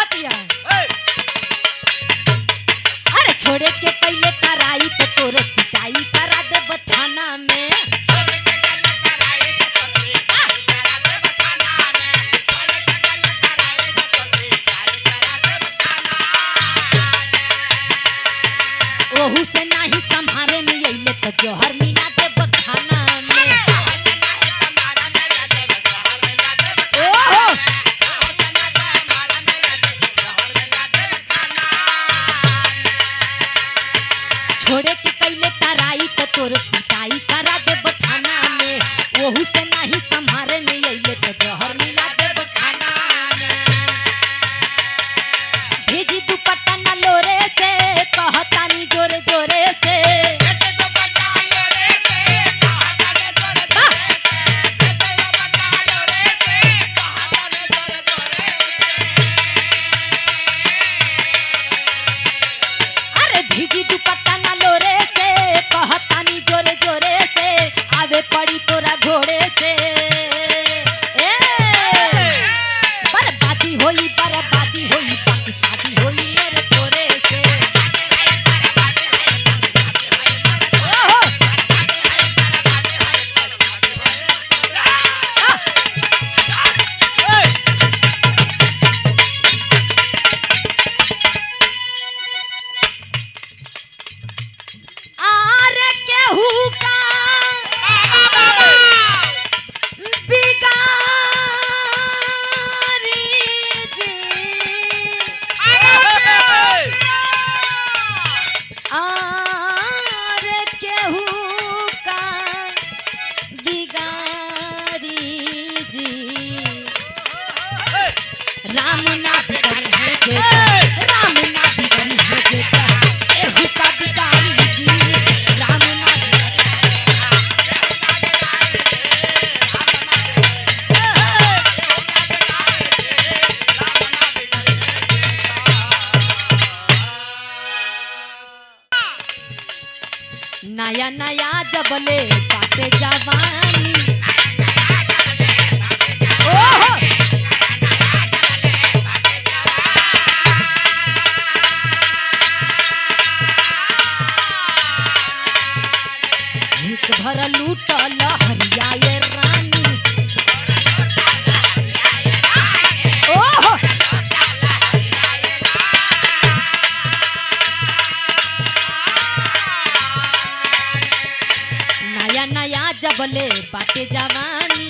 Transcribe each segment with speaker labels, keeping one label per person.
Speaker 1: कहती है अरे छोड़े के पहले कराई तो तोर पिटाई करा दे थाना में ओहू से नहीं संभारे में अइले तो जोहर मिला दे थाना में ओहो छोड़े के कैले तराई तो तोर पिटाई करा दे थाना में ओहू से नहीं संभारे में अइले तो जोहर मिला दे थाना में भेजी दुपट्टा न लोरे से कहतानी जोरे जोरे से अरे भेजी दुपट्टा न लोरे से कहतानी जोरे जोरे से आवे पड़ी तोरा घोड़े से बर्बादी होई बाकी शादी होई मेरे तोरे से ओहो आरे केहू का बिगारी जी आरे केहू का बिगारी जी राम नाथ करी है जे राम नाथ करी है जे केहू का बिगारी जी राम नाथ नया नया जबले बाटे जवानी ओहो एक भर लूटल हरिया ये रानी ओहो नया नया जबले बाटे जवानी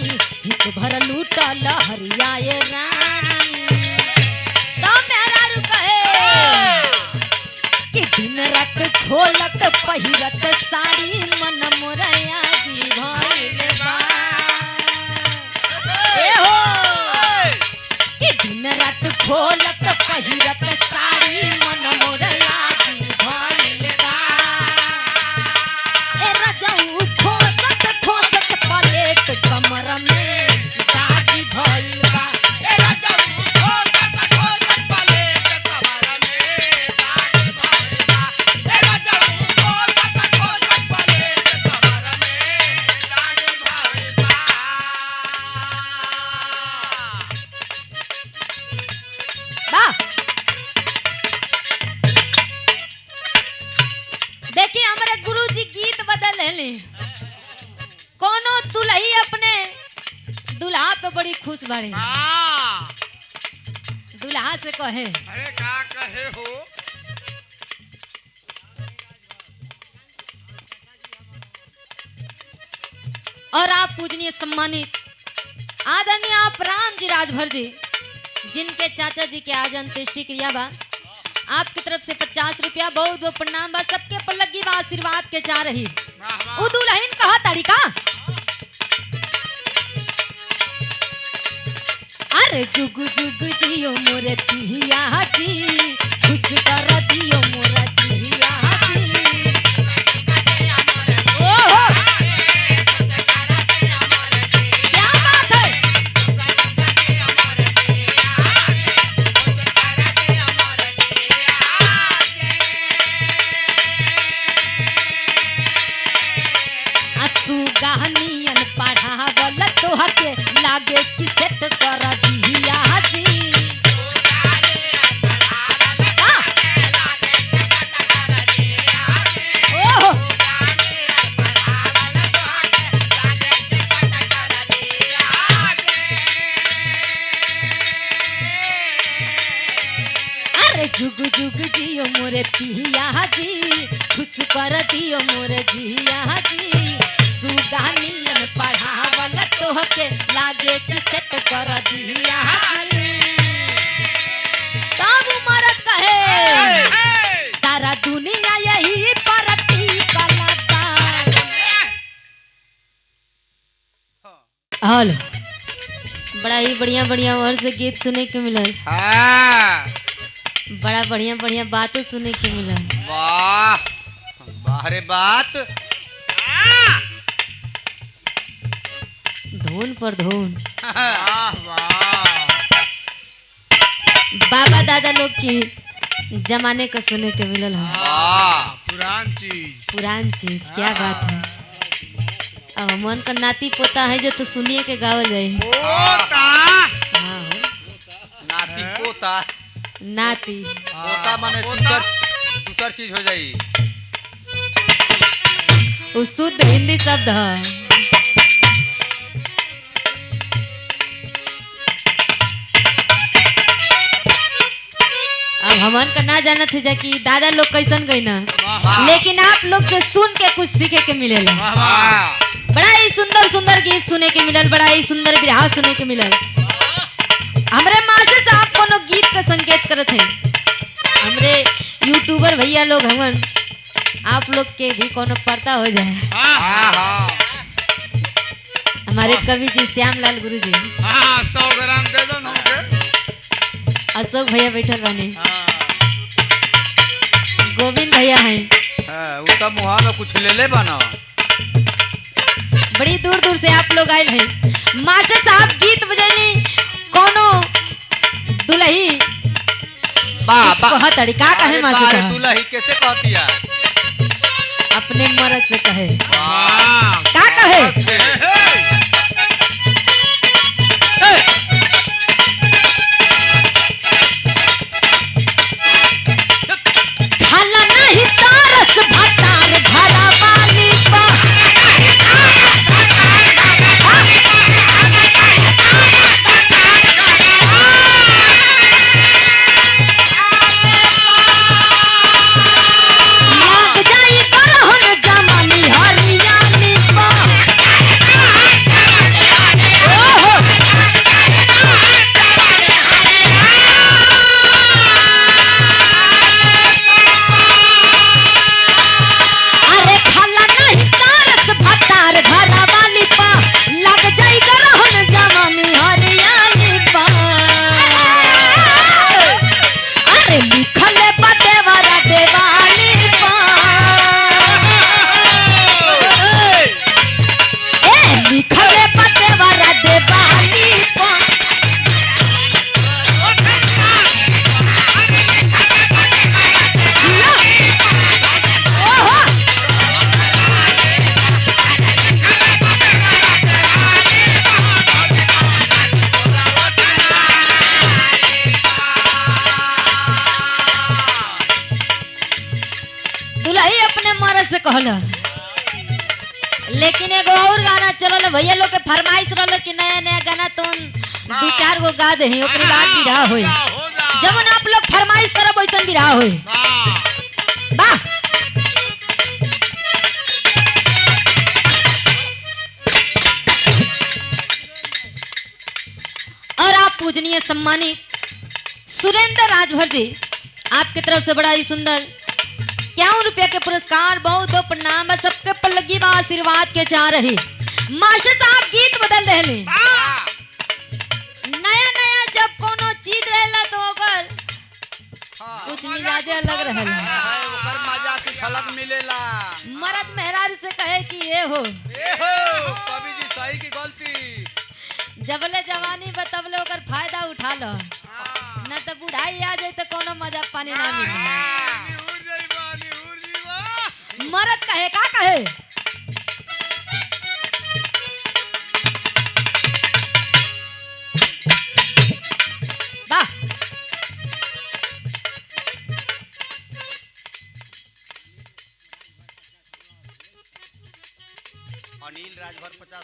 Speaker 1: एक भर लूटल हरिया ये रानी तो मेरा रुके कि दिन रात खोलत पहिरत साड़ी मन मोरया जी भइल बा ए हो कि दिन रात खोलत पहिरत साड़ी मन मोरया जी भइल बा ए रजऊ खोसत खोसत पलेट कमर में दागी भइल बा ए रजऊ खोसत खोसत पलेट कमर में दागी भइल बा ए रजऊ खोसत खोसत पलेट कमर में दागी भइल बा वाह देखिए हमारे गुरुजी गीत बदल ले कोनो दुल्ही अपने दुल्हा पे बड़ी खुश बड़ी दुल्हा से कहे
Speaker 2: अरे का कहे हो
Speaker 1: और आप पूजनीय सम्मानित आदरणीय आप राम जी राजभर जी जिनके चाचा जी के आज अंत्येष्टि क्रिया बा आपकी तरफ से 50 रुपया बहुत बहुत प्रणाम बा सबके पर लगी बा आशीर्वाद के जा रही उ दुल्हन कहा तरीका अरे जुग जुग जियो मोरे पिया जी खुश कर दियो मोरा जिया जी ओहो क्या बात है सुगानियन पढ़ावल तोहके लागे कि सेट कर दिया जी अरे जुग जुग जियो मोरे पिया जी, खुश कर दियो मोरे जिया जी, सुगानियन पढ़ावल तोहके लागे कि सेट कर दिया जी। तब मरद कहे सारा दुनिया यही परती कलाकार। हेलो, बड़ा ही बढ़िया बढ़िया वर्ड से गीत सुने के मिलल। बड़ा बढ़िया बढ़िया बातों सुने के मिलल।
Speaker 2: वाह वाह रे बात।
Speaker 1: धुन पर धुन।
Speaker 2: वाह वाह।
Speaker 1: बाबा दादा लोग की जमाने का सुने के मिलल है।
Speaker 2: वाह
Speaker 1: पुरान चीज क्या बात है। अब मन का नाती पोता है जो तो सुनिए के गावल जाए। हाँ हो।
Speaker 2: नाती पोता।
Speaker 1: नाती
Speaker 2: पोता माने दूसर चीज हो जाई।
Speaker 1: वो शुद्ध हिंदी शब्द है। अब हमन का ना जाना थे जा कि दादा लोग कैसन गई ना, लेकिन आप लोग से सुन के कुछ सीखे के मिलेला। बड़ा ही सुंदर सुंदर गीत सुने के मिलल, बड़ा ही सुंदर बिरहा सुने के मिलल। हमरे मास्टर साहब कोनो गीत का संकेत करत हैं। हमरे यूट्यूबर भैया लोग हमन आप लोग के भी कोनो पता हो जाए। हमारे कवि जी श्यामलाल गुरु जी
Speaker 2: 100 ग्राम दे दो हमके।
Speaker 1: अशोक भैया बैठल बने, गोविंद भैया हैं।
Speaker 2: वो तो मुहा में कुछ ले ले बना।
Speaker 1: बड़ी दूर दूर से आप लोग आए हैं। मास्टर साहब गीत बजैली कोनो दुल्ही कहा तरीका कहे मास्टर साहब।
Speaker 2: दुल्ही कैसे कहती है?
Speaker 1: अपने मर्द से कहे।
Speaker 2: वाह
Speaker 1: का कहे? खाला नहीं तारस भतार भरा वाली बा। लाग जाई करहन जमानी हरियाणी बा। ओहो। अरे खाला नहीं तारस भतार भरा वाली बा। लग जाई करहन जमानी हरियाणी बा। अरे लिखले बदेवरा देवानी बा। ए लिखले बदेवरा देवानी बा। ओहो। दुल्ही अपने मर्द से कहल। लेकिन एगो और गाना चलल भैया लोग के फरमाइश रहल कि नया नया गाना तो 2-4 गो गा दे ओकरी बाद बिरहा होई। जवन आप लोग फरमाइश करब वैसन बिरहा होई। वाह। और आप पूजनीय सम्मानित सुरेंद्र राजभर जी, आपकी तरफ से बड़ा ही सुंदर 51 रुपया के पुरस्कार, बहुत बहुत प्रणाम है। सबके पर लगी बा आशीर्वाद के चाह रही। मास्टर साहब गीत बदल रहे। नया नया जब कोनो चीज रहेला तो ओकर कुछ मिजाजे अलग रहेला।
Speaker 2: ओकर मजा कुछ अलग मिलेला।
Speaker 1: मर्द मेहरारू से कहे कि ये हो
Speaker 2: कवि जी सही की गलती।
Speaker 1: जबले जवानी बतबले ओकर फायदा उठा लो, न तो बुढ़ाई आ जाए तो कोनो मजा पानी ना मिले। मर्द कहे का कहे? वाह।
Speaker 2: अनिल राजभर 50